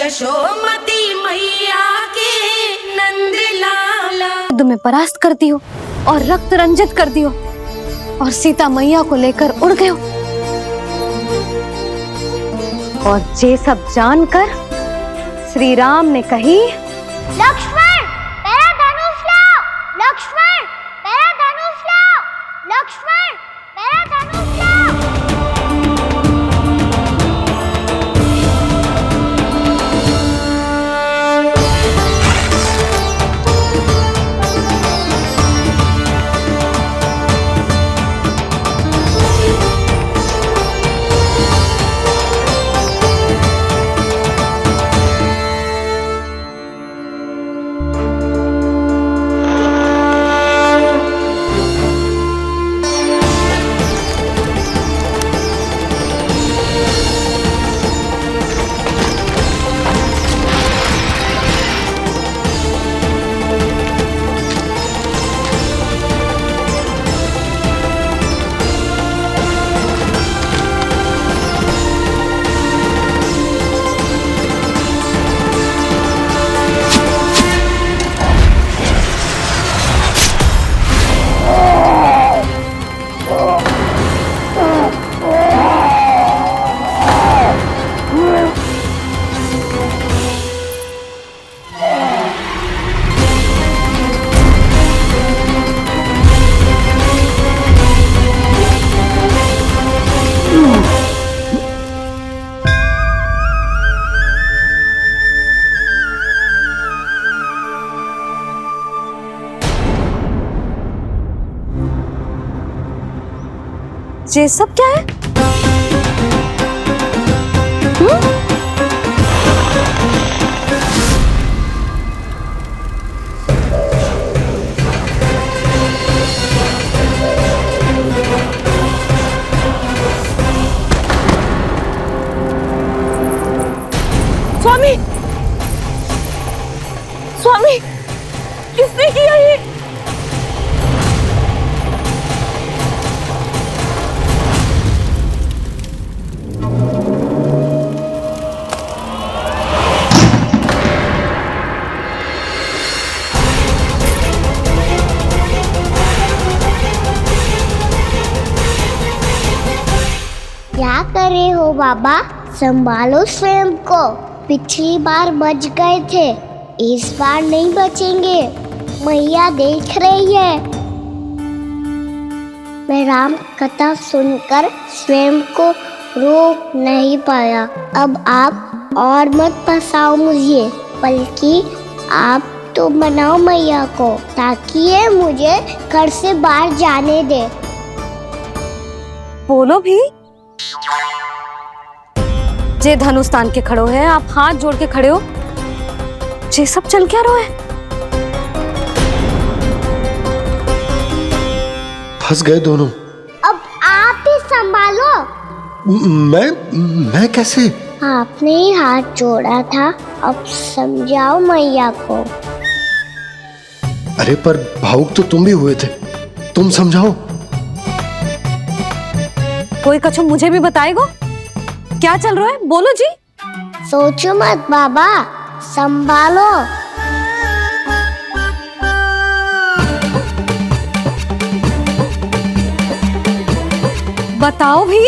यशोमती मैया के नंद लाला। युद्ध में परास्त कर दियो और रक्त रंजित कर दियो और सीता मैया को लेकर उड़ गयो। और ये सब जानकर श्री राम ने कही, लक्ष्मण मेरा धनुष लाओ, लक्ष्मण मेरा धनुष लाओ, लक्ष्मण मेरा धनुष लाओ। ये सब क्या है? स्वामी, स्वामी, किसने किया ये? क्या कर रहे हो बाबा? संभालो स्वयं को। पिछली बार बच गए थे, इस बार नहीं बचेंगे। मैया देख रही है। मैं राम कथा सुनकर स्वयं को रोक नहीं पाया। अब आप और मत फंसाओ मुझे, बल्कि आप तो मनाओ मैया को, ताकि ये मुझे घर से बाहर जाने दे। बोलो भी। जे धनुष तान के खड़ो है, आप हाथ जोड़ के खड़े हो। ये सब चल क्या रहा है? फंस गए दोनों। अब आप ही संभालो। मैं कैसे? आपने ही हाथ जोड़ा था, अब समझाओ मैया को। अरे पर भावुक तो तुम भी हुए थे, तुम समझाओ। कोई कछु मुझे भी बताएगो? क्या चल रहा है? बोलो जी। सोचो मत बाबा, संभालो। बताओ भी।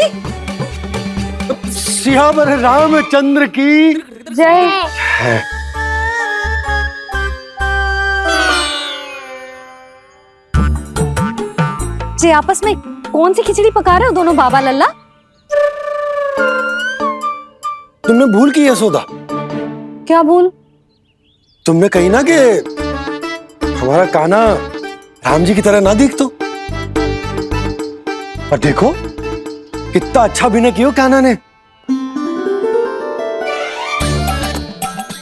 सियावर रामचंद्र की जय। जे आपस में कौन सी खिचड़ी पका रहे हो दोनों बाबा लल्ला? तुमने भूल की यशोदा? क्या भूल? तुमने कही ना कि हमारा कान्हा राम जी की तरह ना दिख तो। पर देखो कितना अच्छा अभिनय किया कान्हा ने।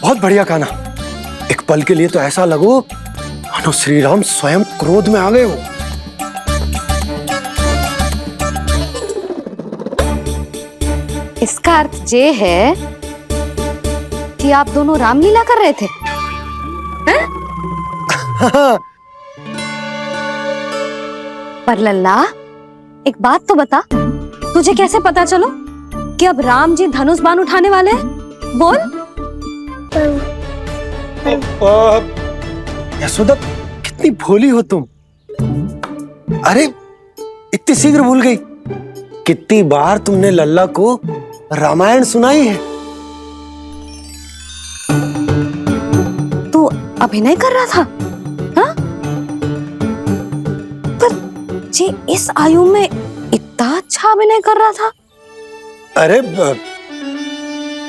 बहुत बढ़िया कान्हा। एक पल के लिए तो ऐसा लगो मानो श्री राम स्वयं क्रोध में आ गए हो। इसका अर्थ ये है कि आप दोनों रामलीला कर रहे थे, हैं? पर लल्ला एक बात तो बता, तुझे कैसे पता चलो कि अब राम जी धनुष बाण उठाने वाले हैं? बोल। यशोदा, कितनी भोली हो तुम। अरे इतनी शीघ्र भूल गई। कितनी बार तुमने लल्ला को रामायण सुनाई है। तू अभिनय कर रहा था? हाँ? पर जे इस आयु में इतना अच्छा अभिनय कर रहा था। अरे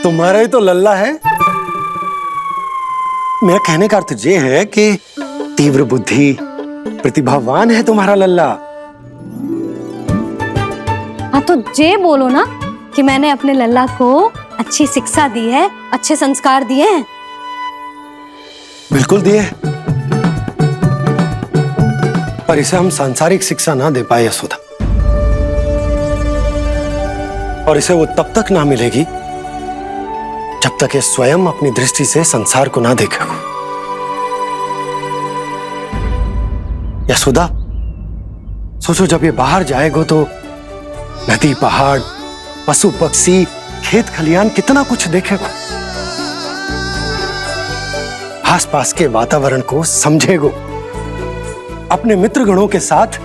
तुम्हारा ही तो लल्ला है। मेरा कहने का अर्थ ये है कि तीव्र बुद्धि, प्रतिभावान है तुम्हारा लल्ला। हाँ तो जे बोलो ना कि मैंने अपने लल्ला को अच्छी शिक्षा दी है, अच्छे संस्कार दिए हैं। बिल्कुल दिए, पर इसे हम सांसारिक शिक्षा ना दे पाए यशोदा। और इसे वो तब तक ना मिलेगी जब तक ये स्वयं अपनी दृष्टि से संसार को ना देखेगा। यशोदा, सोचो जब ये बाहर जाएगा तो नदी, पहाड़, पशु पक्षी, खेत खलियान कितना कुछ देखेगा। आसपास के वातावरण को समझेगो, अपने मित्रगणों के साथ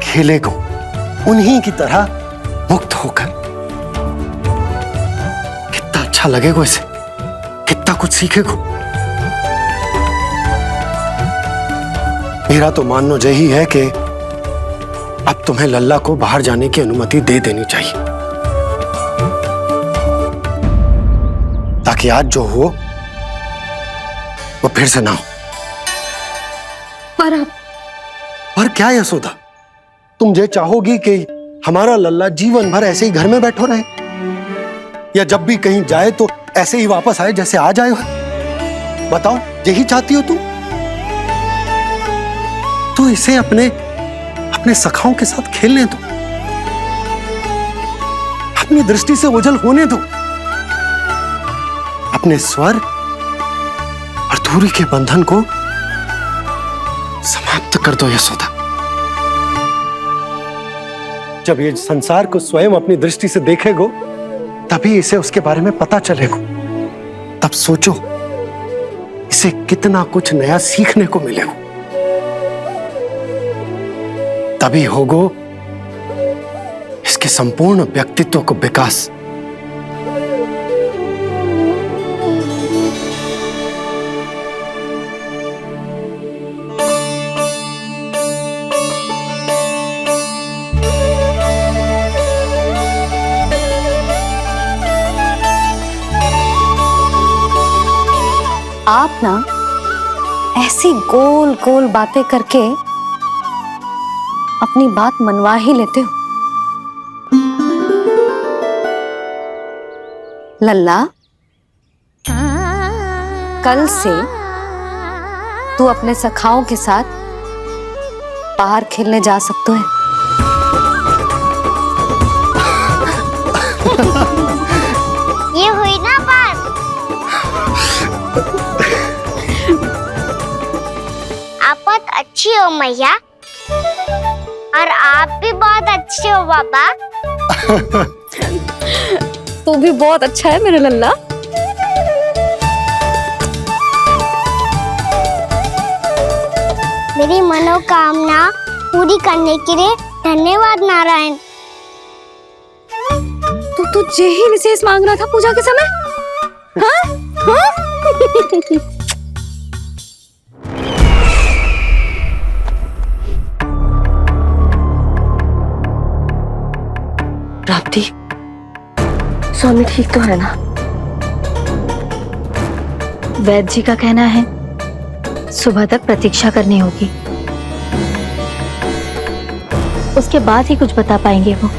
खेलेगो, उन्हीं की तरह मुक्त होकर। कितना अच्छा लगेगा इसे, कितना कुछ सीखेगो। मेरा तो मानना यही है कि अब तुम्हें लल्ला को बाहर जाने की अनुमति दे देनी चाहिए, ताकि आज जो हो वो फिर से ना हो। पर क्या यशोदा, तुम ये चाहोगी कि हमारा लल्ला जीवन भर ऐसे ही घर में बैठो रहे, या जब भी कहीं जाए तो ऐसे ही वापस आए जैसे आज आए हो? बताओ, यही चाहती हो तुम? तो इसे अपने सखाओं के साथ खेलने दो, अपनी दृष्टि से ओझल होने दो, अपने स्वर और दूरी के बंधन को समाप्त कर दो यशोदा। जब ये संसार को स्वयं अपनी दृष्टि से देखेगो, तभी इसे उसके बारे में पता चलेगा। तब सोचो इसे कितना कुछ नया सीखने को मिलेगा। तभी होगो इसके संपूर्ण व्यक्तित्व को विकास। आप ना ऐसी गोल गोल बातें करके अपनी बात मनवा ही लेते हो। लल्ला, कल से तू अपने सखाओं के साथ बाहर खेलने जा सकते है। ये हुई ना बात। आप बहुत अच्छी हो मैया, और आप भी बहुत अच्छे हो पापा। तू भी बहुत अच्छा है मेरा लल्ला। मेरी मनोकामना पूरी करने के लिए धन्यवाद नारायण। तू तुझे ही विशेष मांग रहा था पूजा के समय? हाँ? हाँ? प्राप्ति, स्वामी ठीक तो है ना? वैद्य जी का कहना है सुबह तक प्रतीक्षा करनी होगी, उसके बाद ही कुछ बता पाएंगे वो।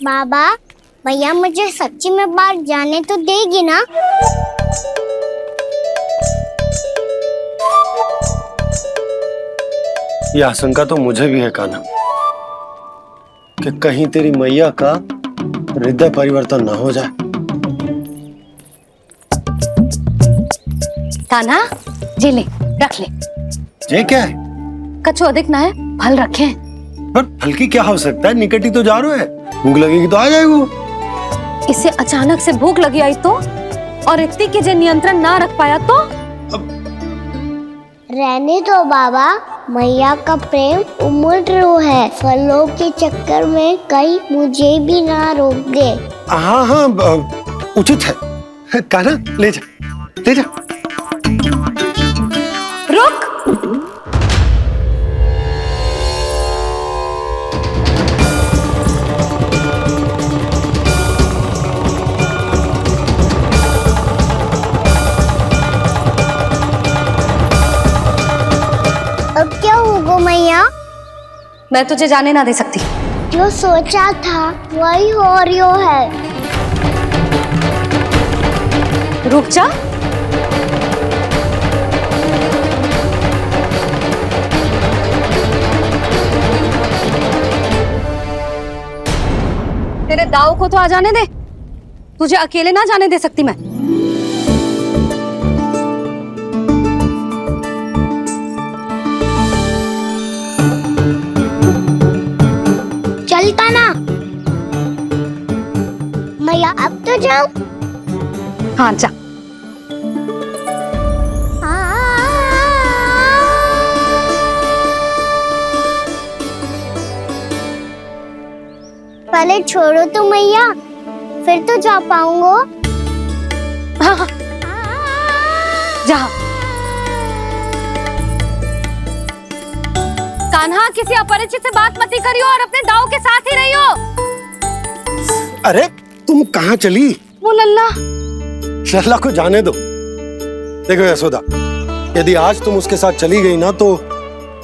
बाबा, भैया मुझे सच्ची में बाहर जाने तो देगी ना? यह आशंका तो मुझे भी है कान्हा, कि कहीं तेरी मैया का हृदय परिवर्तन ना हो जाए। कान्हा, जी ले, रख ले। ये क्या है? कछु अधिक ना है, फल रखे हैं। पर फल की क्या आवश्यकता है? निकट ही तो जा रहे हैं, भूख लगेगी तो आ जाएगा। इसे अचानक से भूख लगी आई तो, और इतनी की जे नियंत्रण ना रख पाया तो? रहने दो बाबा, मैया का प्रेम उमड़ है। फलों के चक्कर में कहीं मुझे भी ना रोक दे। हाँ हाँ, उचित है। कान्हा ले जा, ले जा। रुक। अब क्या होगा मैया? मैं तुझे जाने ना दे सकती। जो सोचा था वही हो रही है। रुक जा। तेरे दाव को तो आ जाने दे, तुझे अकेले ना जाने दे सकती मैं। चलता ना मैया, अब तो जाओ। हाँ जा। पहले छोड़ो तो मैया, फिर तो जा पाऊंगा। हाँ हाँ जा। कान्हा, किसी अपरिचित से बात मत करियो और अपने दाव के साथ ही रहियो। अरे तुम कहाँ चली? वो लल्ला। लल्ला को जाने दो। देखो यशोदा, यदि आज तुम उसके साथ चली गई ना तो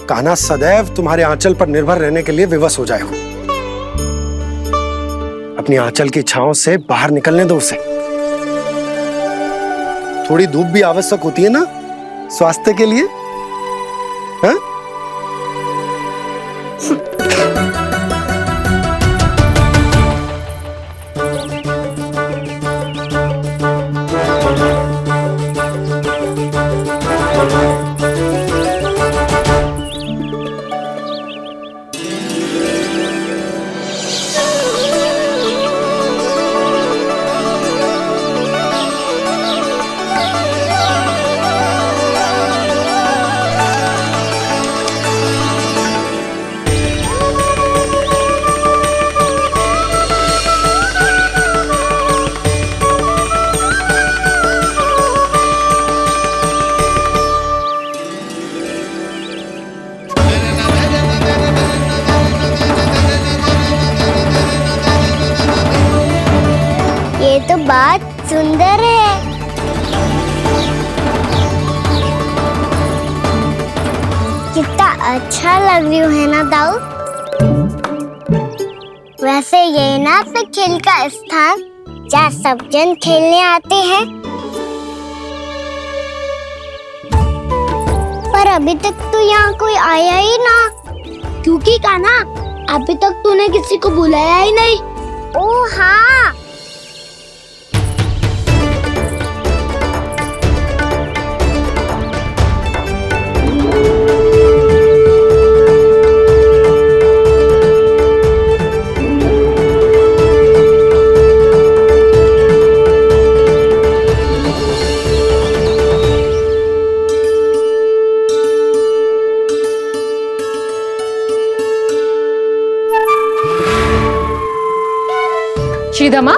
कान्हा सदैव तुम्हारे आंचल पर निर्भर रहने के लिए विवश हो जाएगा। अपनी आंचल की छांव से बाहर निकलने दो उसे। थोड़ी धूप भी आवश्यक होती है ना स्वास्थ्य के लिए, हाँ? ये तो बात सुंदर है। कितना अच्छा लग रही है ना दाऊ। वैसे ये ना तो खेल का स्थान जहाँ सब जन खेलने आते हैं, पर अभी तक तो यहाँ कोई आया ही ना। क्योंकि कान्हा, अभी तक तूने किसी को बुलाया ही नहीं। ओह हाँ, श्रीदमा,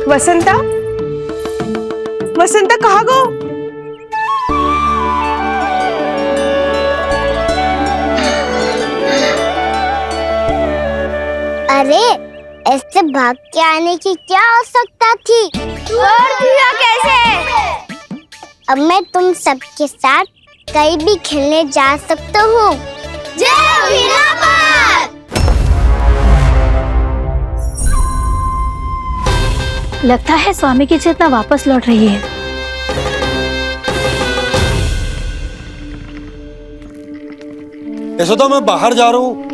वसंता, वसंता कहाँ गो? अरे ऐसे भाग के आने की क्या आवश्यकता थी? और दिया कैसे? अब मैं तुम सबके साथ कहीं भी खेलने जा सकता हूँ। जय वीरापाल! लगता है स्वामी की चेतना वापस लौट रही है। यशोदा, मैं बाहर जा रहा हूँ।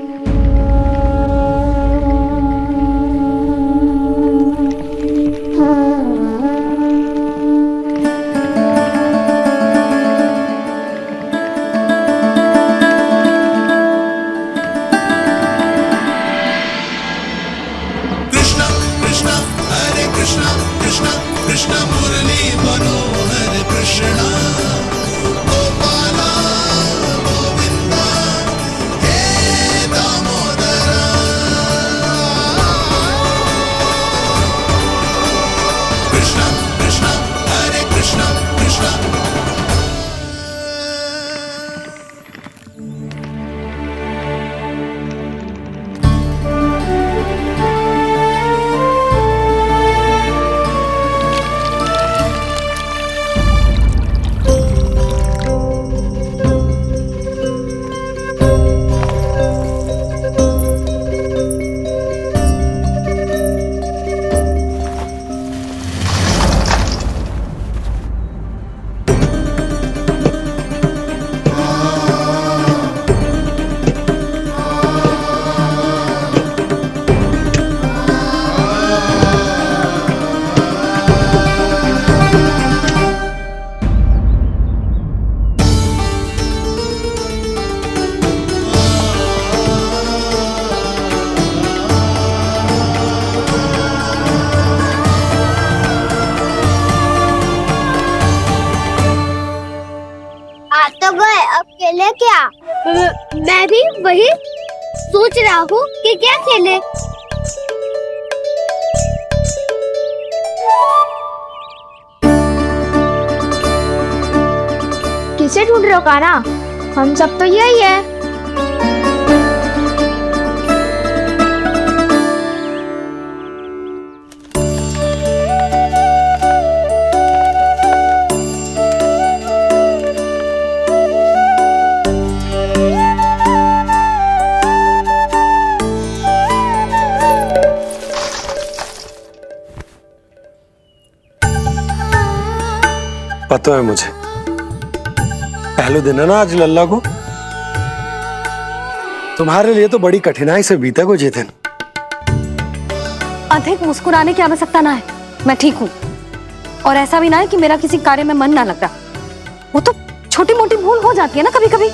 कृष्ण मुरली मनोहर कृष्ण गोपाला गोविंदा हे दामोदरा कृष्ण कृष्ण हरे कृष्ण कृष्ण तो गए, अब खेले क्या? मैं भी वही सोच रहा हूँ कि क्या खेले। किसे ढूंढ रहे हो काना? हम सब तो यही है। पता है मुझे, पहले दिन है ना आज लल्ला को। तुम्हारे लिए तो बड़ी कठिनाई से बीता को जितिन। अधिक मुस्कुराने की आवश्यकता ना है, मैं ठीक हूँ। और ऐसा भी ना है कि मेरा किसी कार्य में मन ना लग रहा। वो तो छोटी मोटी भूल हो जाती है ना कभी कभी।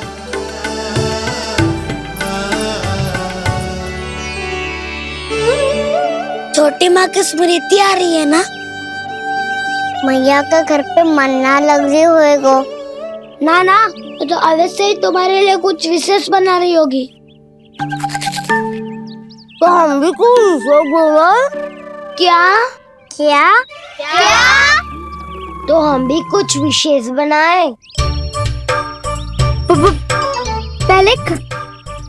छोटी माँ की स्मृति आ रही है ना? मैया का घर पे मन ना लग रही होएगो। ना ना, तो अवश्य ही तुम्हारे लिए कुछ विशेष बना रही होगी। तो हम भी कुछ विशेष बोला? क्या क्या क्या? तो हम भी कुछ विशेष बनाए।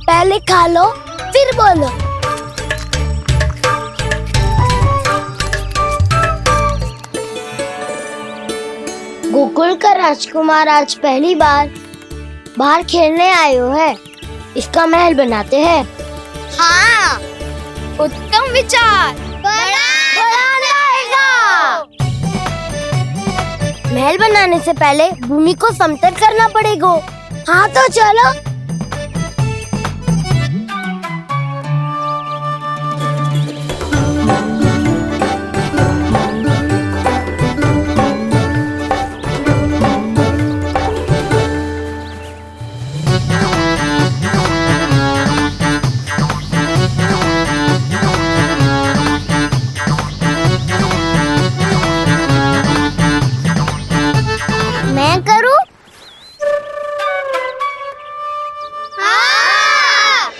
पहले खा लो फिर बोलो। गोकुल का राजकुमार आज पहली बार बाहर खेलने आए हो है। इसका महल बनाते हैं। हाँ, उत्तम विचार। बड़ा रहेगा। महल बनाने से पहले भूमि को समतल करना पड़ेगा। हाँ तो चलो। मैं करूं? हाँ।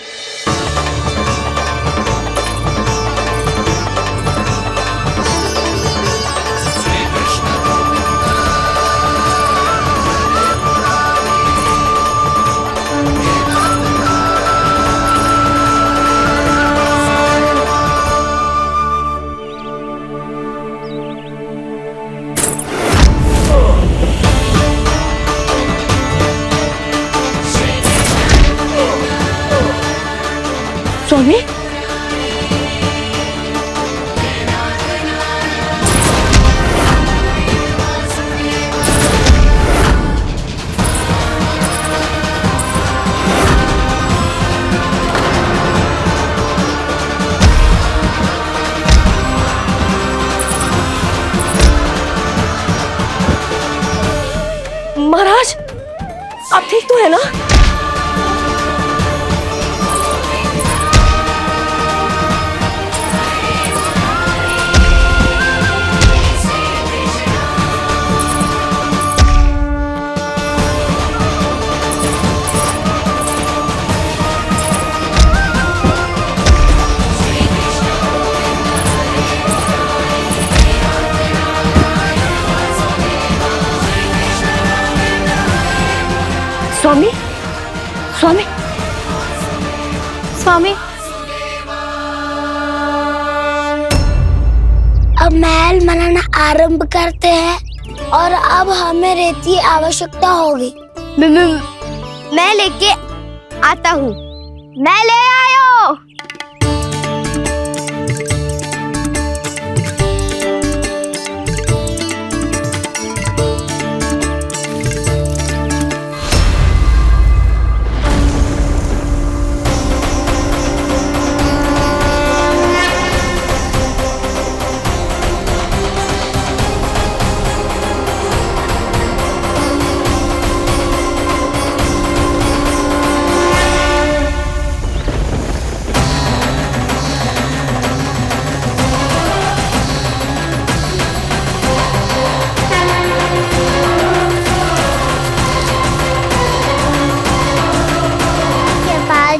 स्वामी, महाराज आप ठीक तो है ना? स्वामी स्वामी स्वामी अब महल बनाना आरंभ करते हैं और अब हमें रेत की आवश्यकता होगी। मैं लेके आता हूँ। मैं ले आयो।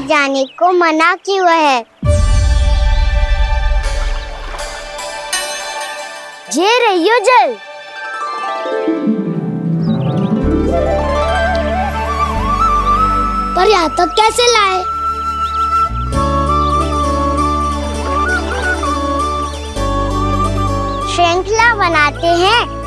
जाने को मना क्यों है? जे रहियो जल। पर यहाँ तक कैसे लाए? श्रृंखला बनाते हैं।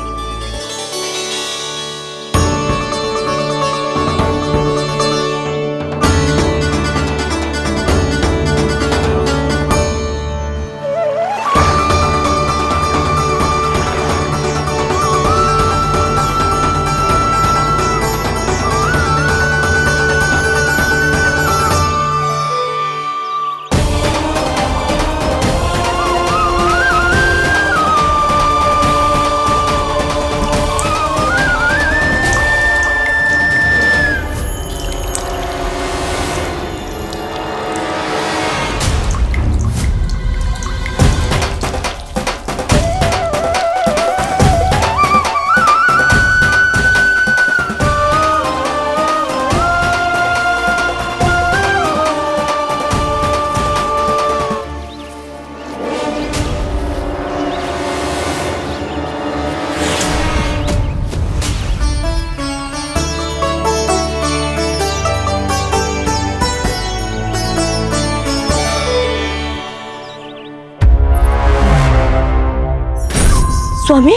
स्वामी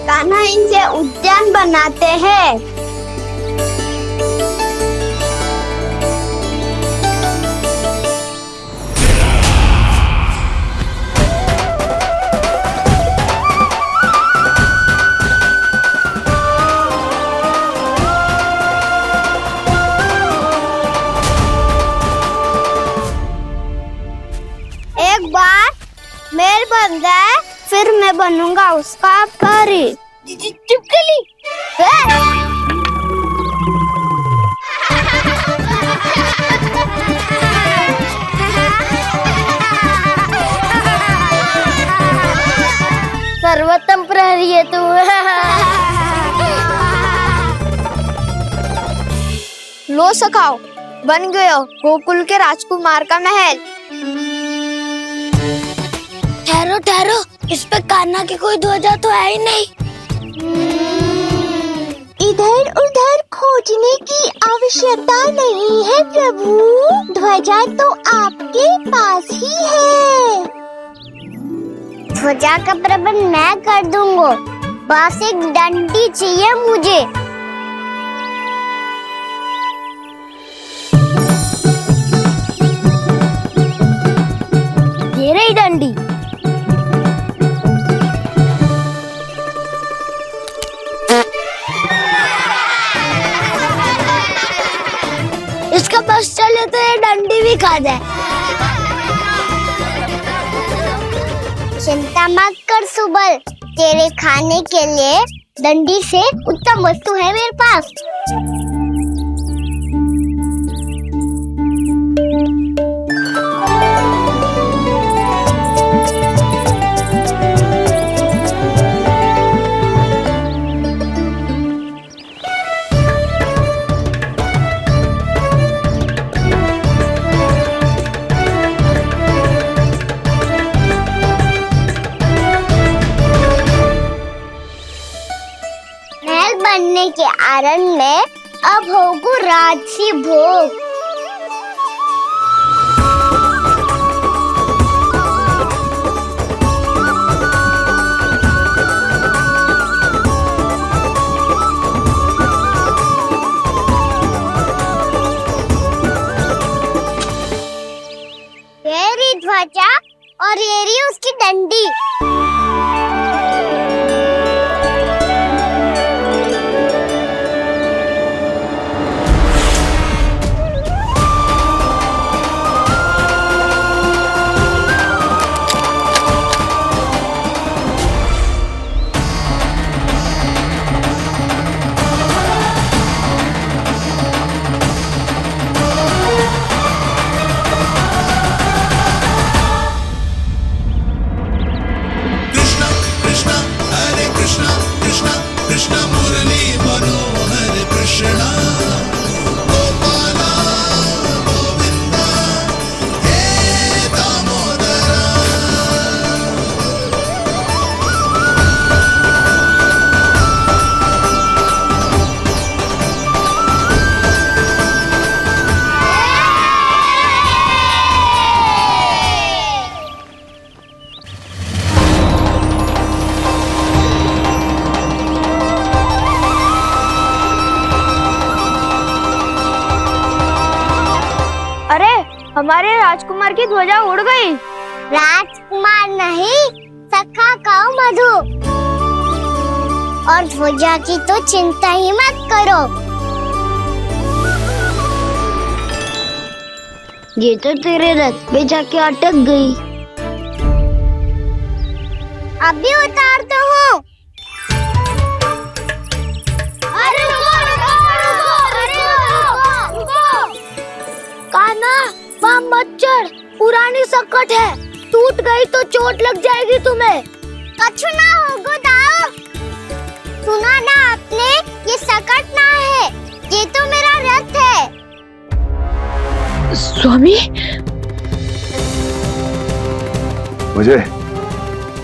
कान्हा इनसे उद्यान बनाते हैं। एक बार मेल बन जाए फिर मैं बनूंगा उसका परी। चिपकली सर्वोत्तम प्रहरी है तू। लो सखाओ, बन गयो गोकुल के राजकुमार का महल। ठहरो ठहरो, इस पे कान्हा की कोई ध्वजा तो है ही नहीं। इधर उधर खोजने की आवश्यकता नहीं है प्रभु, ध्वजा तो आपके पास ही है। ध्वजा का प्रबंध मैं कर दूंगा, बस एक डंडी चाहिए मुझे। ये रही डंडी। इसका बस चले तो ये डंडी भी खा जाए। चिंता मत कर सुबल, तेरे खाने के लिए डंडी से उत्तम वस्तु है मेरे पास। के आनंद में अब होगू राजसी भोग। ये रही ध्वजा और ये रही उसकी डंडी। कृष्ण मुरली मनोहर कृष्ण गोपाला गोविंदा हे दामोदरा। अरे हमारे राजकुमार की ध्वजा उड़ गई। राजकुमार नहीं, सखा कहो मधु। और ध्वजा की तो चिंता ही मत करो। ये तो तेरे रथ पे जाके अटक गई। अभी उतारता हूँ। अरे कान्हा, वहाँ मत चढ़, पुरानी सकट है, टूट गई तो चोट लग जाएगी तुम्हें। कछु ना होगा दाऊ। सुना ना आपने, ये सकट ना है, ये तो मेरा रथ है। स्वामी,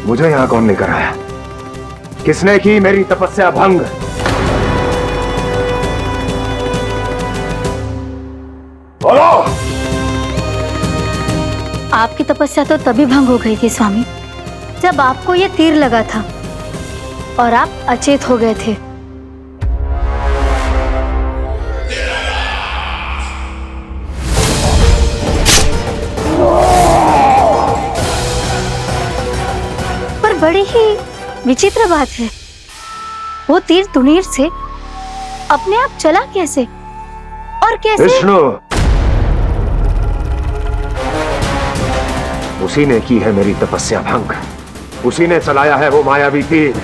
मुझे यहाँ कौन लेकर आया? किसने की मेरी तपस्या भंग? बोलो। आपकी तपस्या तो तभी भंग हो गई थी स्वामी, जब आपको ये तीर लगा था और आप अचेत हो गए थे। पर बड़ी ही विचित्र बात है, वो तीर तुनीर से अपने आप चला कैसे और कैसे? विष्णु, उसी ने की है मेरी तपस्या भंग, उसी ने चलाया है वो मायावी तीर।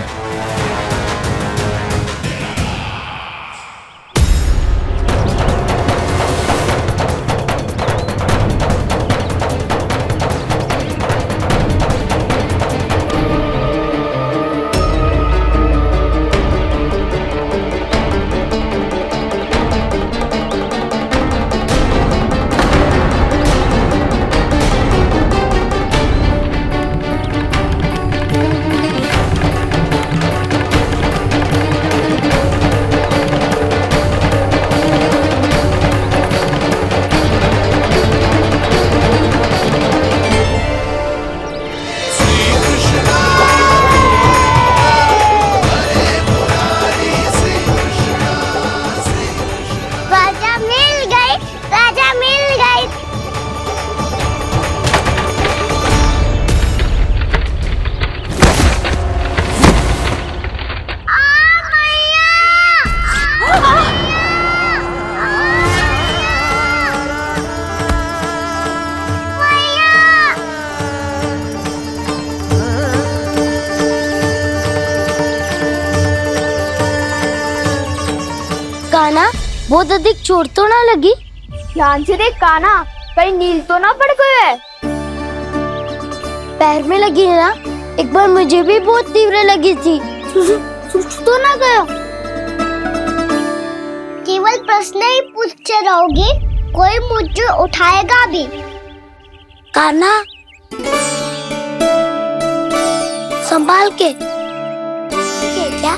कान्हा, बहुत अधिक चोट तो ना लगी? ध्यान से देख कान्हा, कहीं नील तो ना पड़ गए? पैर में लगी है ना? एक बार मुझे भी बहुत तीव्र लगी थी। सूझ तो ना गया? केवल प्रश्न ही पूछते रहोगे, कोई मुझे उठाएगा भी? कान्हा, संभाल के। क्या?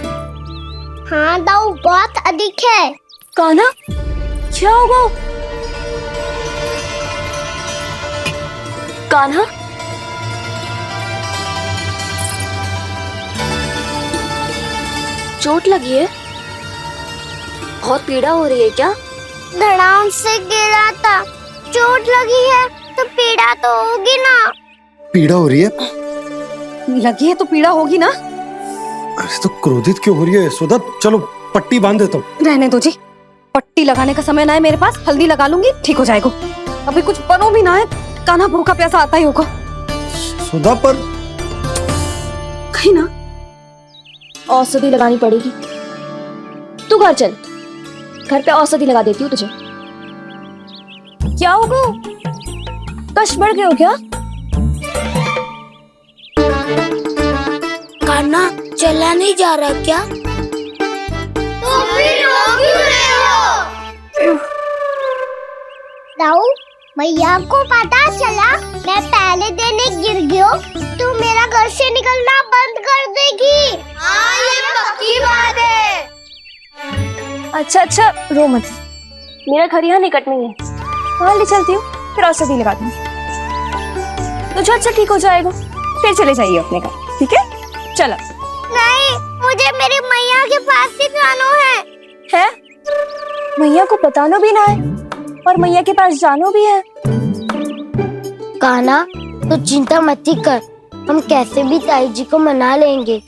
हाँ दाऊ बहुत अधिक है। कान्हा क्या होगा? कान्हा चोट लगी है? बहुत पीड़ा हो रही है क्या? धड़ाम से गिरा था, चोट लगी है तो पीड़ा तो होगी ना। पीड़ा हो रही है? लगी है तो पीड़ा होगी ना। अरे तो क्रोधित क्यों हो रही है यशोदा? चलो पट्टी बांध देता हूँ। रहने दो जी, पट्टी लगाने का समय ना है मेरे पास, हल्दी लगा लूंगी, ठीक हो जाएगा। अभी कुछ बनो भी ना है, कान्हा भूखा प्यासा आता ही होगा। सुधा पर कहीं ना औषधि लगानी पड़ेगी। तू घर चल, घर पे औषधि लगा देती हूँ तुझे। क्या होगा? कष्ट बढ़ गए हो क्या? कान्हा चला नहीं जा रहा क्या? तो फिर रो क्यों रहे हो? दाऊ, मैया को पता चला मैं पहले दिन ही गिर गया तो मेरा घर से निकलना बंद कर देगी। हाँ ये पक्की बात है। अच्छा रो मत, मेरा घर यहाँ निकट में है, वहाँ ले चलती हूँ, फिर औषधि लगा दूंगी तो झट से ठीक हो जाएगा। फिर चले जाइए अपने घर, ठीक है? चलो। नहीं, मुझे मेरी मैया के पास ही जाना है। मैया को बताना भी ना है और मैया के पास जानो भी है। कान्हा तो चिंता मत ही कर, हम कैसे भी ताई जी को मना लेंगे,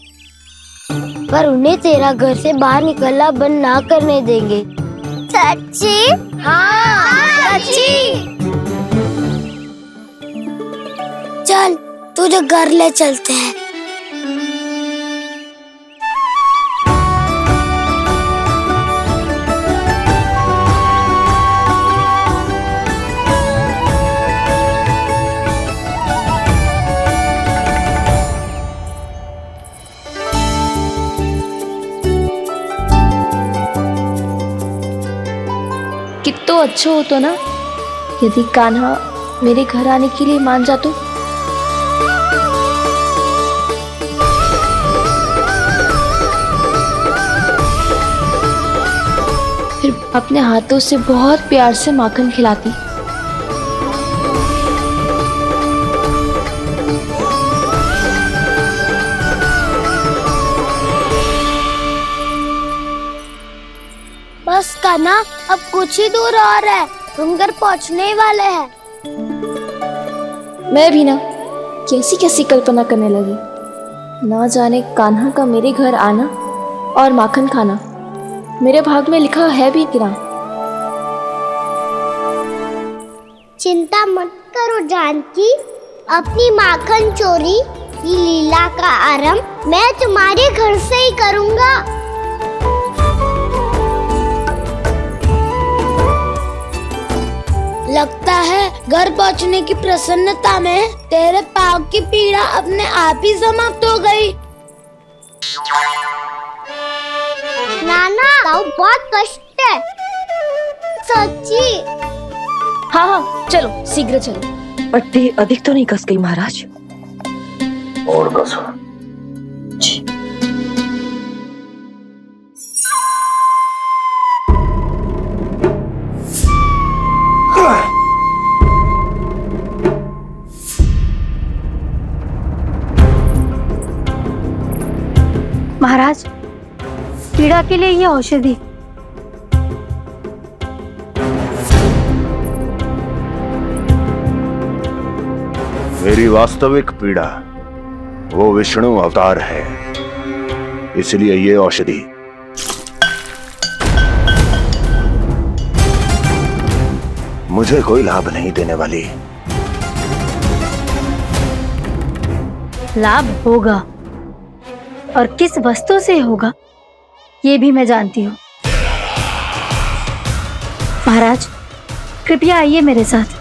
पर उन्हें तेरा घर से बाहर निकलना बंद ना करने देंगे। सच्ची? हाँ सच्ची। चल तुझे घर ले चलते हैं। कितना अच्छा हो तो ना यदि कान्हा मेरे घर आने के लिए मान जा तो। फिर अपने हाथों से बहुत प्यार से माखन खिलाती। बस कान्हा, अब कुछ ही दूर और है, तुम घर पहुंचने ही वाले हैं। मैं भी ना कैसी कैसी कल्पना करने लगी। ना जाने कान्हा का मेरे घर आना और माखन खाना मेरे भाग में लिखा है भी कि ना। चिंता मत करो जानकी, अपनी माखन चोरी की लीला का आरंभ मैं तुम्हारे घर से ही करूंगा। लगता है घर पहुंचने की प्रसन्नता में तेरे पाँव की पीड़ा अपने आप ही समाप्त हो गई। नाना, पाँव बहुत कष्ट है। सच्ची? हाँ चलो शीघ्र चलो। पट्टी अधिक तो नहीं कस गई महाराज? और कसो। महाराज, पीड़ा के लिए ये औषधि। मेरी वास्तविक पीड़ा वो विष्णु अवतार है, इसलिए ये औषधि। मुझे कोई लाभ नहीं देने वाली। लाभ होगा, और किस वस्तु से होगा ये भी मैं जानती हूँ। महाराज, कृपया आइए मेरे साथ।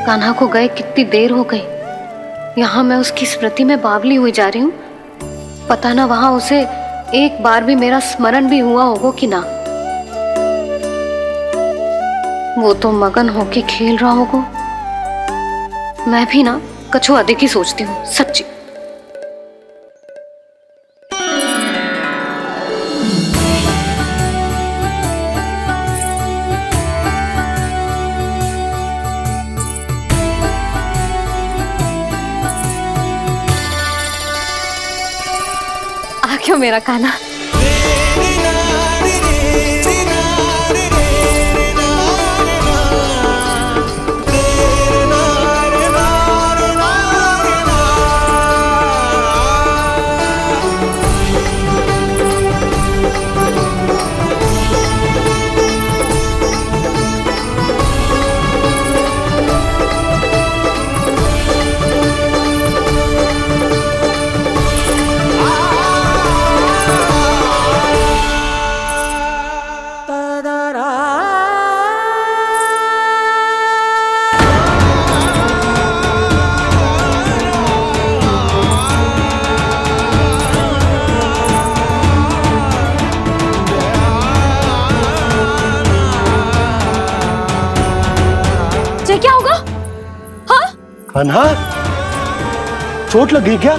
कान्हा को गए कितनी देर हो गई, यहाँ मैं उसकी स्मृति में बावली हुई जा रही हूँ। पता ना वहां उसे एक बार भी मेरा स्मरण भी हुआ होगा कि ना। वो तो मगन होके खेल रहा होगा। मैं भी ना कछु अधिक ही सोचती हूँ, सच्ची। आ क्यों मेरा कान्हा? क्या होगा? हाँ? कान्हा, चोट लग गई क्या?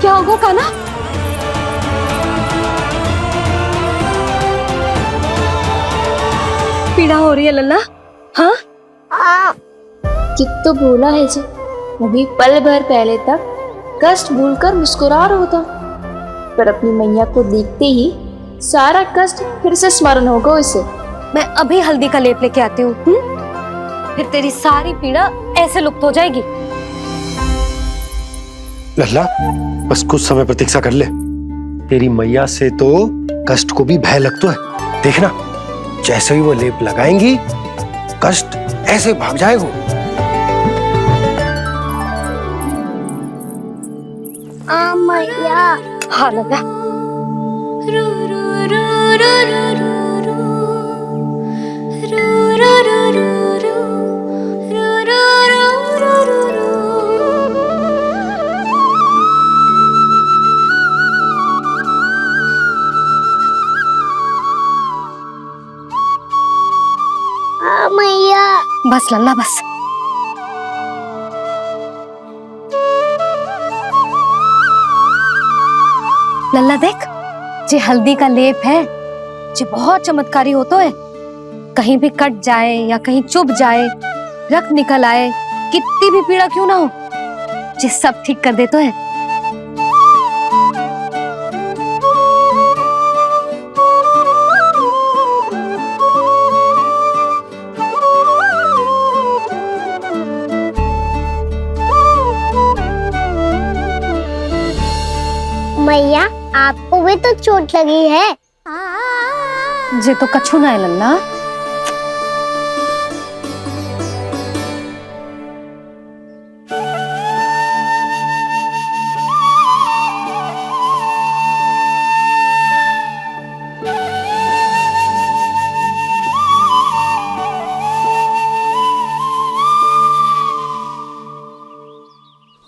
क्या होगा कान्हा? पीड़ा हो रही है लल्ला? हाँ? कित तो बोला है जी, अभी पल भर पहले तक कष्ट भूलकर मुस्कुरा रहा था, पर अपनी मैया को देखते ही सारा कष्ट फिर से स्मरण होगा उसे। मैं अभी हल्दी का लेप लेके आती हूँ। फिर तेरी सारी पीड़ा ऐसे लुप्त हो जाएगी। लल्ला, बस कुछ समय प्रतीक्षा कर ले। तेरी मैया से तो कष्ट को भी भय लगता है। देखना, जैसे ही वो लेप लगाएंगी, कष्ट ऐसे भाग जाएगा। मैया। हाँ लल्ला। मैया। बस लल्ला बस। लल्ला देख, जे हल्दी का लेप है, जे बहुत चमत्कारी होता है। कहीं भी कट जाए या कहीं चुभ जाए, रक्त निकल आए, कितनी भी पीड़ा क्यों ना हो, जे सब ठीक कर देता है। मैया, आपको भी तो चोट लगी है। जे तो कछु ना है लल्ला।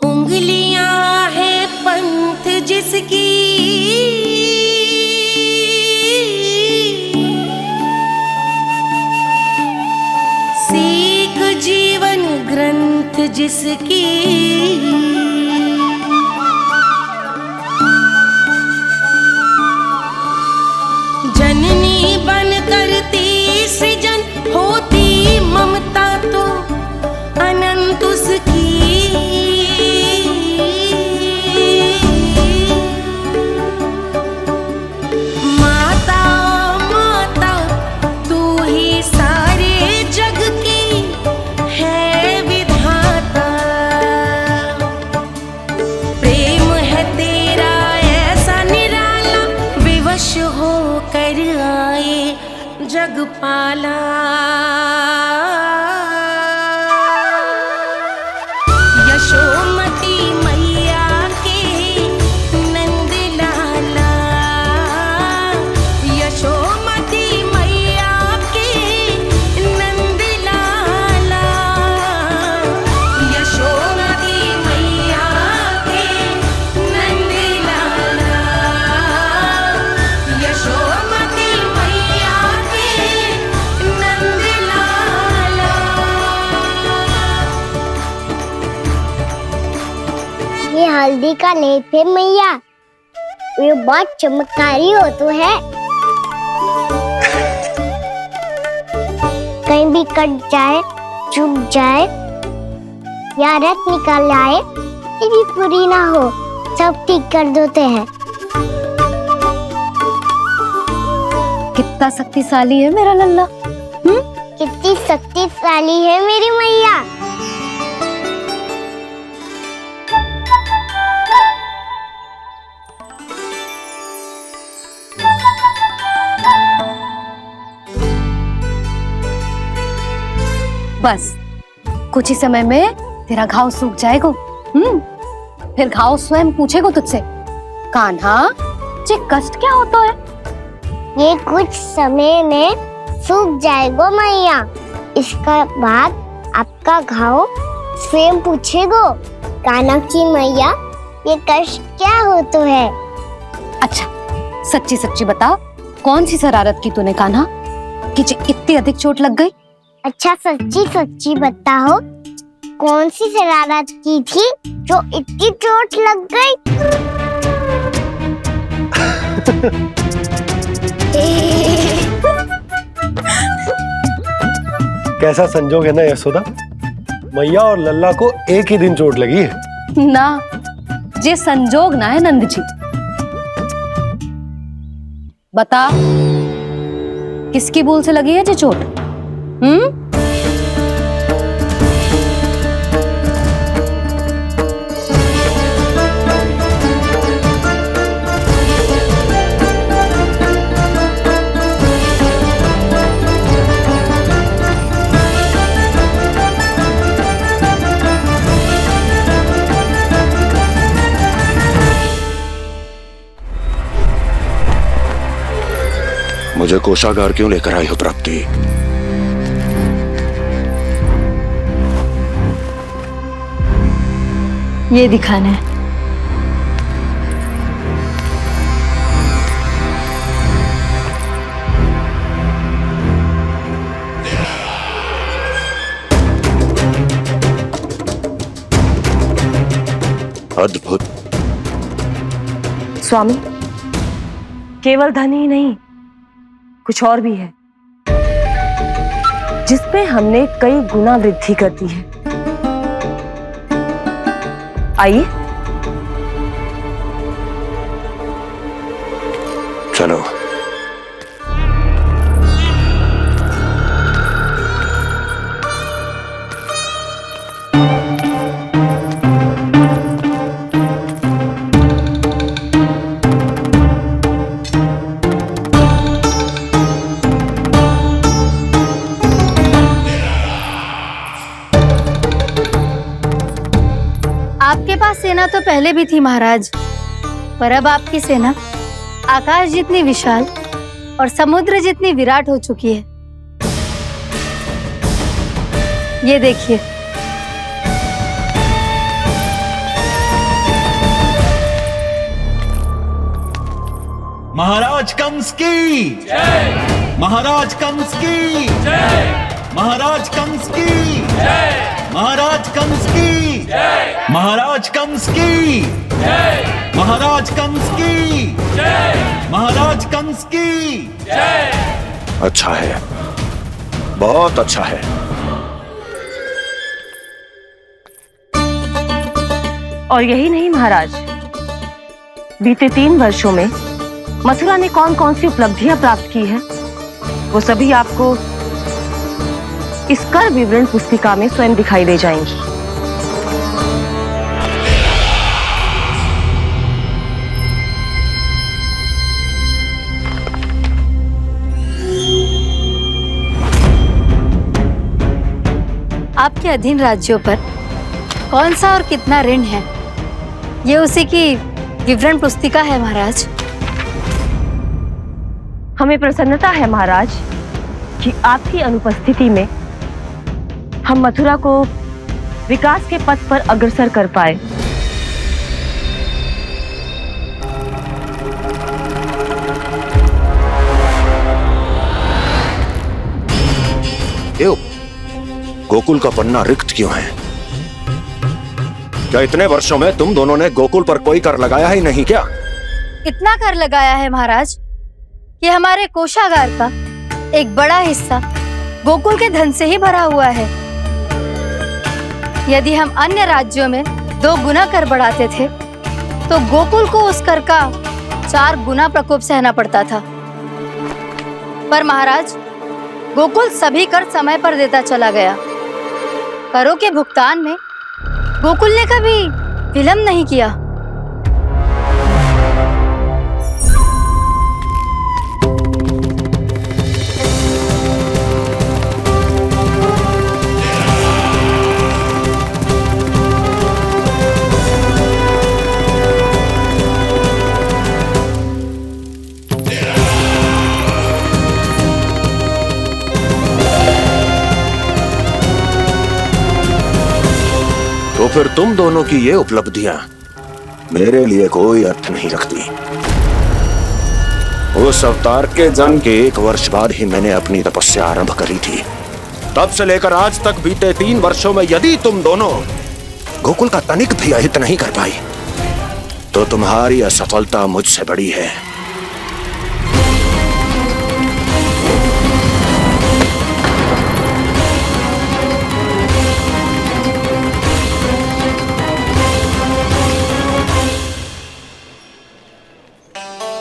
उंगलियां है पंथ जिसकी, सीख जीवन ग्रंथ जिसकी, जननी बन करती सृजन होती ममता तो अनंत उसकी। जगपाला यशोमती मैया के नंद लाला, यशोमती मैया के नंद लाला, यशो हल्दी का लेप है मैया, ये बहुत चमत्कारी हो तो है। कहीं भी कट जाए, चुभ जाए या रक्त निकल आए, ये भी पूरी ना हो, सब ठीक कर देते हैं। कितना शक्तिशाली है मेरा लल्ला। कितनी शक्तिशाली है मेरी मैया। बस कुछ ही समय में तेरा घाव सूख जाएगा। फिर घाव स्वयं पूछेगा तुझसे, कान्हा ये कष्ट क्या होता है? ये कुछ समय में सूख जाएगा मैया। इसका बाद आपका घाव स्वयं पूछेगा, कान्हा की मैया ये कष्ट क्या होता है। अच्छा सच्ची सच्ची बता, कौन सी शरारत की तूने कान्हा कि इतनी अधिक चोट लग गई? अच्छा सच्ची सच्ची बताओ, कौन सी शरारत की थी जो इतनी चोट लग गई? कैसा संजोग है ना यशोदा, मैया और लल्ला को एक ही दिन चोट लगी है। ना ये संजोग ना है नंद जी। बता किसकी भूल से लगी है ये चोट? मुझे कोषागार क्यों लेकर आई हो प्राप्ति? ये दिखाना है। अद्भुत। स्वामी, केवल धन ही नहीं, कुछ और भी है जिसमें हमने कई गुना वृद्धि कर दी है। आइए चलो। आपके पास सेना तो पहले भी थी महाराज, पर अब आपकी सेना आकाश जितनी विशाल और समुद्र जितनी विराट हो चुकी है। ये देखिए। महाराज कंस की जय। महाराज कंस की जय। महाराज कंस की जय। महाराज कंस की जय। महाराज कंस की जय। महाराज कंस की जय। महाराज कंस की जय। अच्छा है, बहुत अच्छा है। और यही नहीं महाराज, बीते 3 वर्षों में मथुरा ने कौन कौन सी उपलब्धियां प्राप्त की है, वो सभी आपको इस कर विवरण पुस्तिका में स्वयं दिखाई दे जाएंगी। आपके अधीन राज्यों पर कौन सा और कितना ऋण है, ये उसी की विवरण पुस्तिका है महाराज। हमें प्रसन्नता है महाराज कि आपकी अनुपस्थिति में हम मथुरा को विकास के पथ पर अग्रसर कर पाए। क्यों? गोकुल का पन्ना रिक्त क्यों है? क्या इतने वर्षों में तुम दोनों ने गोकुल पर कोई कर लगाया ही नहीं क्या? इतना कर लगाया है महाराज कि हमारे कोषागार का एक बड़ा हिस्सा गोकुल के धन से ही भरा हुआ है। यदि हम अन्य राज्यों में 2 गुना कर बढ़ाते थे तो गोकुल को उस कर का 4 गुना प्रकोप सहना पड़ता था। पर महाराज, गोकुल सभी कर समय पर देता चला गया। करों के भुगतान में गोकुल ने कभी विलंब नहीं किया। तो फिर तुम दोनों की ये उपलब्धियां मेरे लिए कोई अर्थ नहीं रखती। उस अवतार के जन्म के 1 वर्ष बाद ही मैंने अपनी तपस्या आरंभ करी थी। तब से लेकर आज तक बीते 3 वर्षों में यदि तुम दोनों गोकुल का तनिक भी अहित नहीं कर पाई तो तुम्हारी असफलता मुझसे बड़ी है।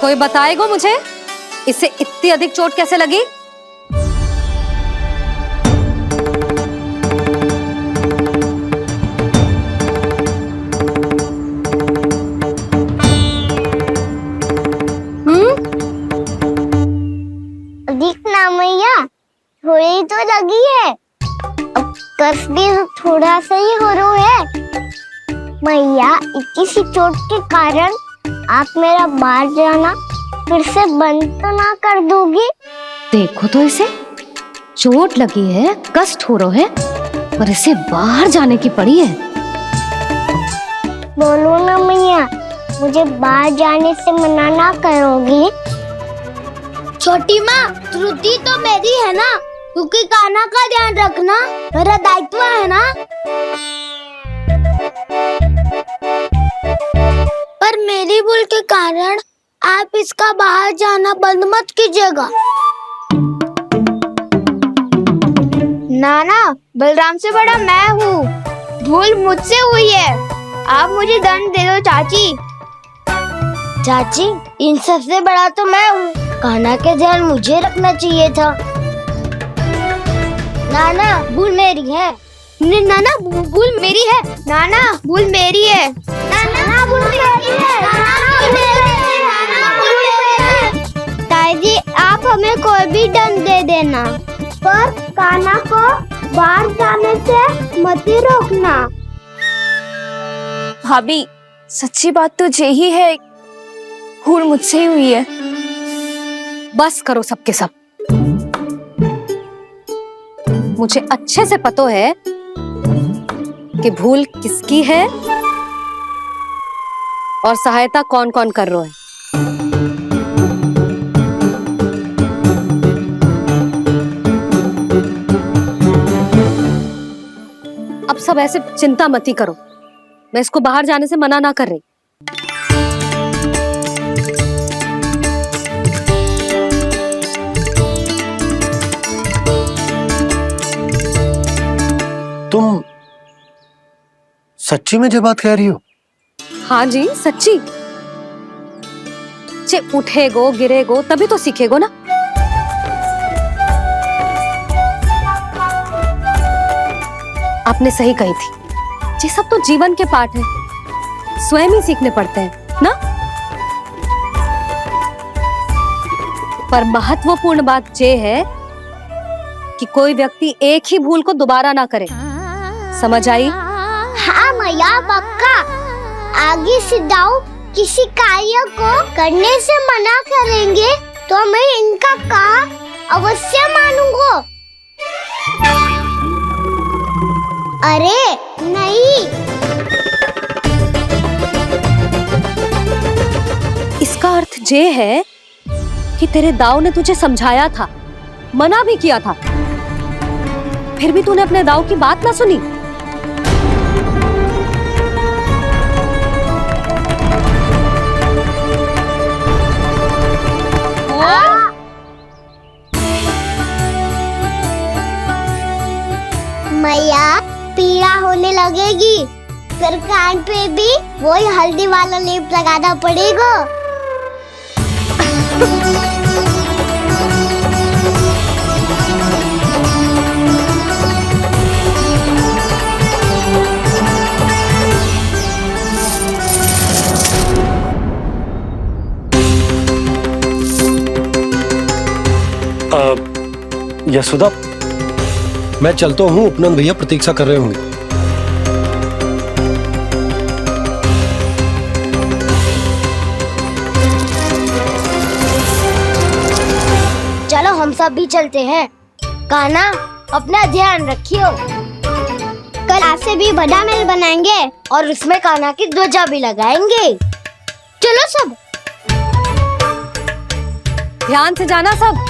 कोई बताएगा मुझे इसे इतनी अधिक चोट कैसे लगी? अधिक ना मैया, थोड़ी तो लगी है। अब कस भी थोड़ा सा ही हो रहा है। मैया, इतनी सी चोट के कारण आप मेरा बाहर जाना फिर से बंद तो ना कर दोगी? देखो तो इसे, चोट लगी है, कष्ट हो रहा है, पर इसे बाहर जाने की पड़ी है। बोलो ना मैया, मुझे बाहर जाने से मना ना करोगी? छोटी माँ, त्रुटि तो मेरी है ना, क्योंकि कान्हा का ध्यान रखना मेरा दायित्व है ना। पर मेरी भूल के कारण आप इसका बाहर जाना बंद मत कीजिएगा। नाना, बलराम से बड़ा मैं हूँ, भूल मुझसे हुई है, आप मुझे दंड दे दो चाची। चाची, इन सबसे बड़ा तो मैं हूँ, कान्हा के ध्यान मुझे रखना चाहिए था। नाना, भूल मेरी है। नाना, भूल मेरी है। नाना, भूल मेरी है। नाना, भूल मेरी है। ताई जी, आप हमें कोई भी दंड दे देना, पर कान्हा को बाहर जाने से मत ही रोकना। भाभी, सच्ची बात तो यही है, भूल मुझसे ही हुई है। बस करो सबके सब। मुझे अच्छे से पता है कि भूल किसकी है और सहायता कौन कौन कर रहा है। अब सब ऐसे चिंता मत ही करो, मैं इसको बाहर जाने से मना ना कर रही। तुम सच्ची में ये बात कह रही हो? हाँ जी, सच्ची। जे उठेगो गिरेगो तभी तो सीखेगो ना। आपने सही कही थी, ये सब तो जीवन के पाठ है, स्वयं ही सीखने पड़ते हैं ना। पर महत्वपूर्ण बात ये है कि कोई व्यक्ति एक ही भूल को दोबारा ना करे, समझ आई? हाँ मैया, पक्का। आगे से दाऊ किसी कार्य को करने से मना करेंगे तो मैं इनका कहा अवश्य मानूंगा। अरे नहीं, इसका अर्थ ये है कि तेरे दाऊ ने तुझे समझाया था, मना भी किया था, फिर भी तूने अपने दाऊ की बात ना सुनी। मैया पीड़ा होने लगेगी, फिर कान पे भी वही हल्दी वाला लेप लगाना पड़ेगा। यशोदा, मैं चलता हूँ, उपनंद भैया प्रतीक्षा कर रहे होंगे। चलो हम सब भी चलते हैं। कान्हा, अपना ध्यान रखियो। कल आपसे भी बड़ा महल बनाएंगे और उसमें कान्हा की ध्वजा भी लगाएंगे। चलो सब। ध्यान से जाना सब।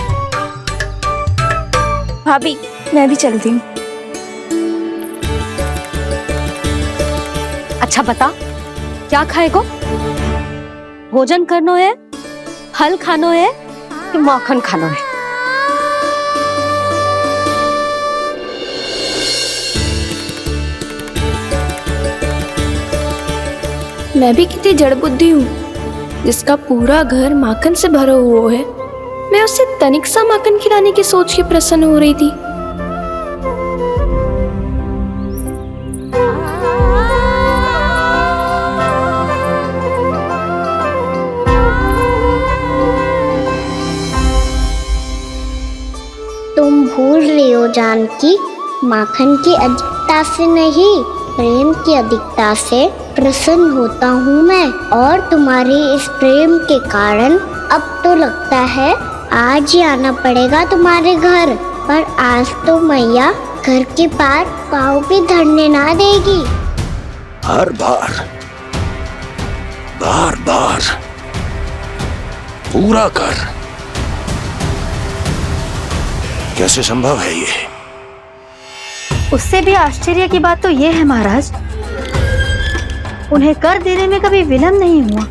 भाभी, मैं भी चलती हूँ। अच्छा बता, क्या खाएगो? भोजन करनो है, फल खानो है कि माखन खानो है? मैं भी कितनी जड़ बुद्धि हूँ, जिसका पूरा घर माखन से भरा हुआ है। मैं उससे तनिक सा माखन खिलाने की सोच के प्रसन्न हो रही थी। तुम भूल रही हो जानकी, माखन की अधिकता से नहीं, प्रेम की अधिकता से प्रसन्न होता हूँ मैं। और तुम्हारे इस प्रेम के कारण अब तो लगता है आज ही आना पड़ेगा तुम्हारे घर। पर आज तो मैया घर के पार पाँव भी धरने ना देगी। हर बार बार बार पूरा कर, कैसे संभव है ये? उससे भी आश्चर्य की बात तो ये है महाराज, उन्हें कर देने में कभी विलंब नहीं हुआ।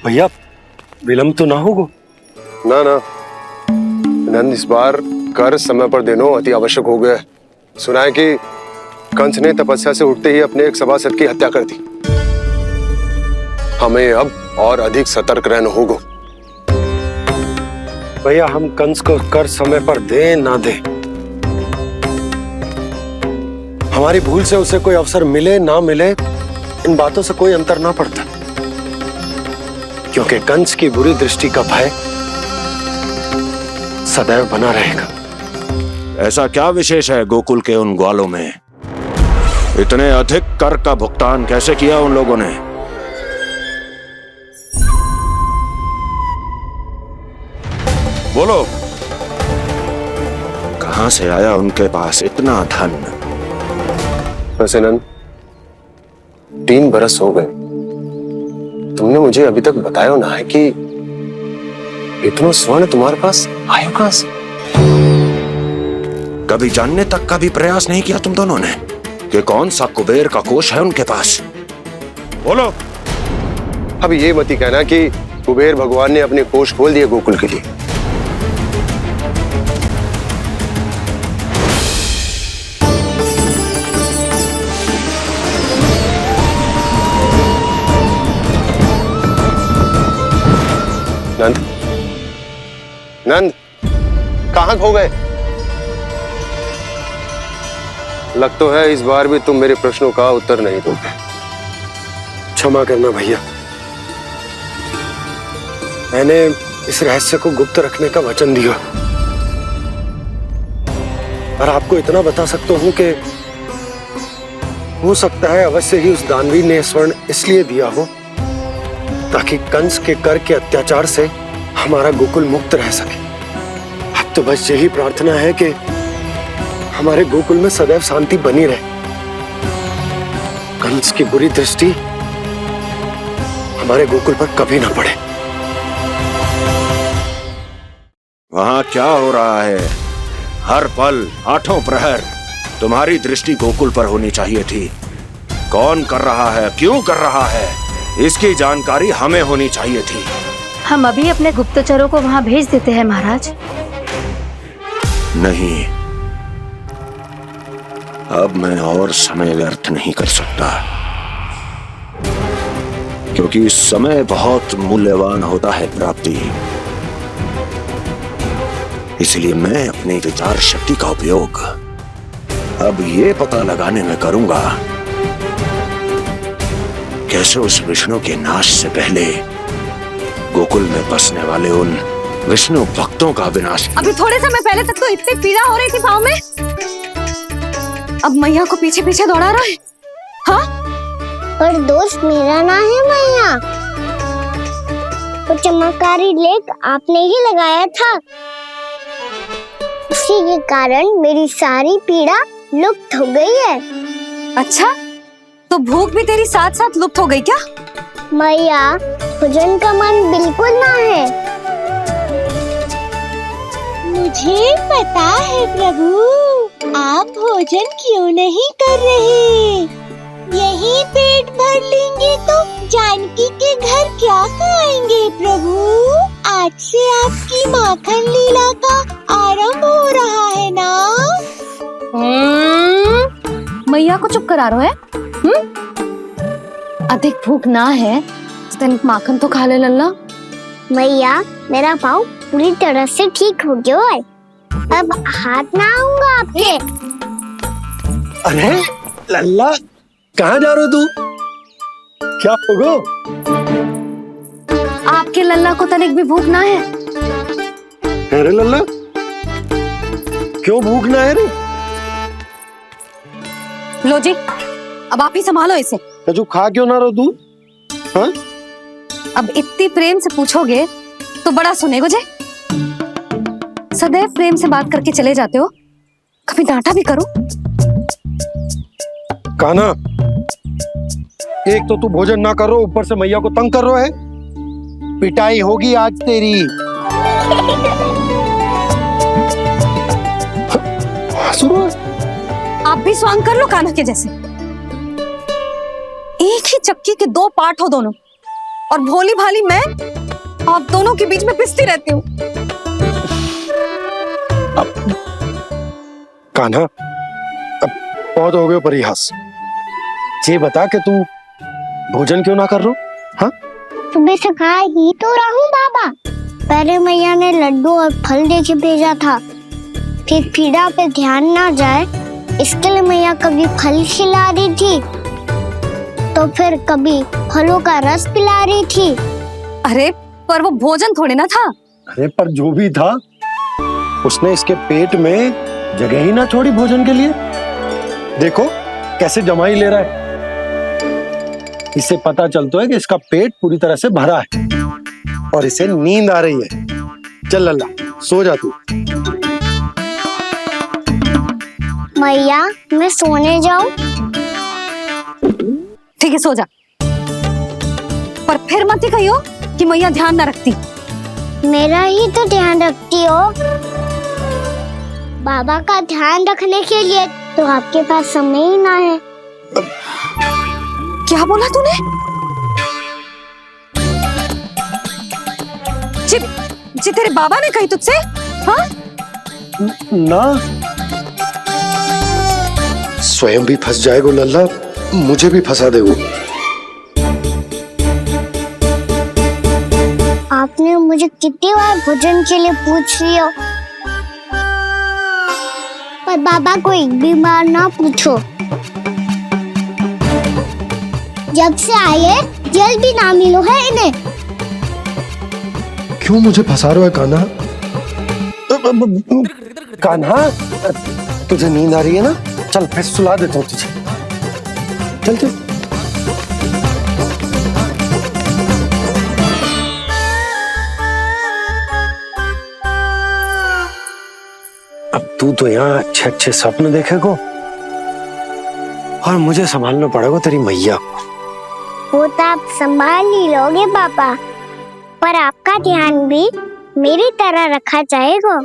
भैया, विलंब तो ना होगा? ना ना नंद, इस बार कर समय पर देना अति आवश्यक हो गया है। सुना है कि कंस ने तपस्या से उठते ही अपने एक सभासद की हत्या कर दी। हमें अब और अधिक सतर्क रहना होगा। भैया, हम कंस को कर समय पर दे ना दे, हमारी भूल से उसे कोई अवसर मिले ना मिले, इन बातों से कोई अंतर ना पड़ता, क्योंकि कंस की बुरी दृष्टि का भय सदैव बना रहेगा। ऐसा क्या विशेष है गोकुल के उन ग्वालों में? इतने अधिक कर का भुगतान कैसे किया उन लोगों ने? बोलो, कहां से आया उनके पास इतना धन? वैसे नंद, 3 बरस हो गए, तुमने मुझे अभी तक बताया ना है कि इतना स्वर्ण तुम्हारे पास आया कहां से? कभी जानने तक का भी प्रयास नहीं किया तुम दोनों ने कि कौन सा कुबेर का कोष है उनके पास? बोलो। अब ये मत ही कहना कि कुबेर भगवान ने अपने कोष खोल दिए गोकुल के लिए। नंद, नंद, कहां खो गए? लग तो है इस बार भी तुम मेरे प्रश्नों का उत्तर नहीं दोगे। क्षमा करना भैया, मैंने इस रहस्य को गुप्त रखने का वचन दिया। और आपको इतना बता सकता हूं कि हो सकता है अवश्य ही उस दानवीर ने स्वर्ण इसलिए दिया हो ताकि कंस के कर के अत्याचार से हमारा गोकुल मुक्त रह सके। अब तो बस यही प्रार्थना है कि हमारे गोकुल में सदैव शांति बनी रहे, कंस की बुरी दृष्टि हमारे गोकुल पर कभी ना पड़े। वहां क्या हो रहा है? हर पल, आठों प्रहर तुम्हारी दृष्टि गोकुल पर होनी चाहिए थी। कौन कर रहा है, क्यों कर रहा है, इसकी जानकारी हमें होनी चाहिए थी। हम अभी अपने गुप्तचरों को वहां भेज देते हैं महाराज। नहीं, अब मैं और समय व्यर्थ नहीं कर सकता, क्योंकि समय बहुत मूल्यवान होता है प्राप्ति। इसलिए मैं अपनी विचार शक्ति का उपयोग अब ये पता लगाने में करूंगा कैसे उस विष्णु के नाश से पहले गोकुल में बसने वाले उन विष्णु भक्तों का विनाश। अभी थोड़े समय पहले तक तो इतनी पीड़ा हो रही थी पाँव में, अब मैया को पीछे पीछे दौड़ा रहा है। हाँ, पर दोस्त मेरा ना है मैया, वो चमत्कारी लेख आपने ही लगाया था, उसी के कारण मेरी सारी पीड़ा लुप्त हो गई है। अच्छा, तो भूख भी तेरी साथ साथ लुप्त हो गई क्या? मैया, भोजन का मन बिल्कुल ना है। मुझे पता है प्रभु, आप भोजन क्यों नहीं कर रहे। यही पेट भर लेंगे तो जानकी के घर क्या खाएंगे प्रभु। आज से आपकी माखन लीला का आरंभ हो रहा है ना। मैया को चुप करा रहे है। अधिक भूख ना है तो तनिक माखन तो खा ले लल्ला। मैया, मेरा पाँव पूरी तरह से ठीक हो गया है, अब हाथ ना आऊंगा आपके। अरे लल्ला, कहाँ जा रहे हो तू? क्या होगा? आपके लल्ला को तनिक भी भूख ना है? अरे लल्ला, क्यों भूख ना है रे? लो जी, अब आप ही संभालो इसे। तू खा क्यों ना रहो तू? हाँ? अब इतनी प्रेम से पूछोगे तो बड़ा सुनेगो जे। सदैव प्रेम से बात करके चले जाते हो, कभी डांटा भी करो। कान्हा, एक तो तू भोजन ना कर रहा, ऊपर से मैया को तंग कर रहा है। पिटाई होगी आज तेरी। आप भी स्वांग कर लो कान्हा के जैसे। एक ही चक्की के दो पार्ट हो दोनों, और भोली भाली मैं आप दोनों के बीच में पिसती रहती हूँ। कान्हा, अब बहुत हो गए परिहास। ये बता कि तू भोजन क्यों ना कर रहा? हाँ? सुबह से खा ही तो रहा हूँ बाबा। पहले मैया ने लड्डू और फल दे के भेजा था, फिर पीड़ा पे ध्यान ना जाए इसके लिए मैया कभी फल खिला रही थी तो फिर कभी फलों का रस पिला रही थी। अरे पर वो भोजन थोड़े ना था। अरे पर जो भी था, उसने इसके पेट में जगह ही ना छोड़ी भोजन के लिए। देखो कैसे जमाई ले रहा है। इससे पता चलता है कि इसका पेट पूरी तरह से भरा है और इसे नींद आ रही है। चल लल्ला, सो जा तू। मैया, मैं सोने जाऊं? ठीक है, सो जा, पर फिर मत ही कहियो कि मैया ध्यान ना रखती। मेरा ही तो ध्यान रखती हो। बाबा का ध्यान रखने के लिए तो आपके पास समय ही ना है। क्या बोला तूने? जी तेरे बाबा ने कही तुझसे? हाँ? ना, स्वयं भी फंस जाएगो लल्ला, मुझे भी फंसा देगो। आपने मुझे कितनी बार भोजन के लिए पूछ लिया, पर बाबा को एक भी बार ना पूछो। जब से आए जल भी ना मिलो है इन्हें। क्यों मुझे फंसा रहा है कान्हा? कान्हा, तुझे नींद आ रही है ना? चल मैं सुला देता हूँ तुझे। चल चल। अब तू तो यहाँ अच्छे अच्छे सपने देखेगो और मुझे संभालना पड़ेगा तेरी मैया को। वो तो आप संभाल ही लोगे पापा, पर आपका ध्यान भी मेरी तरह रखा जाएगा।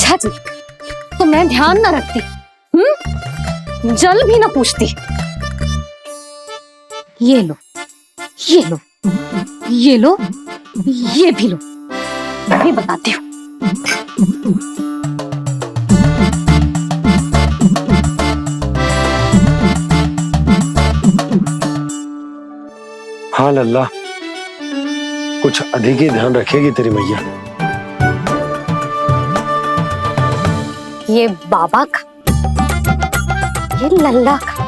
अच्छा जी, तो मैं ध्यान ना रखती, जल भी ना पूछती। ये लो, ये लो, ये लो, ये भी लो, मैं भी बताती हूँ। हाँ लल्ला, कुछ अधिक ही ध्यान रखेगी तेरी मैया। ये बाबा का, ये लल्ला का।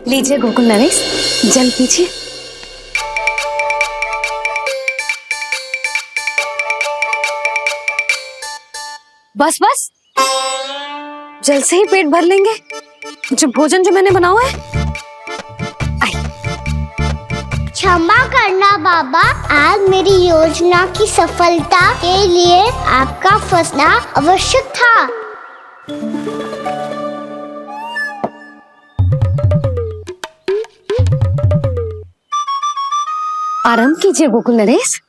लीजिए गोकुल नरेश, जल पीजिए। बस बस, जल से ही पेट भर लेंगे। जो भोजन जो मैंने बनाया है। क्षमा करना बाबा, आज मेरी योजना की सफलता के लिए आपका फंसना आवश्यक था। आराम कीजिए गोकुल नरेश।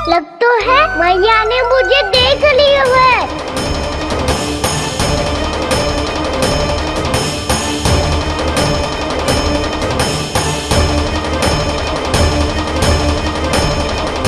लग तो है मैया ने मुझे देख लिया है।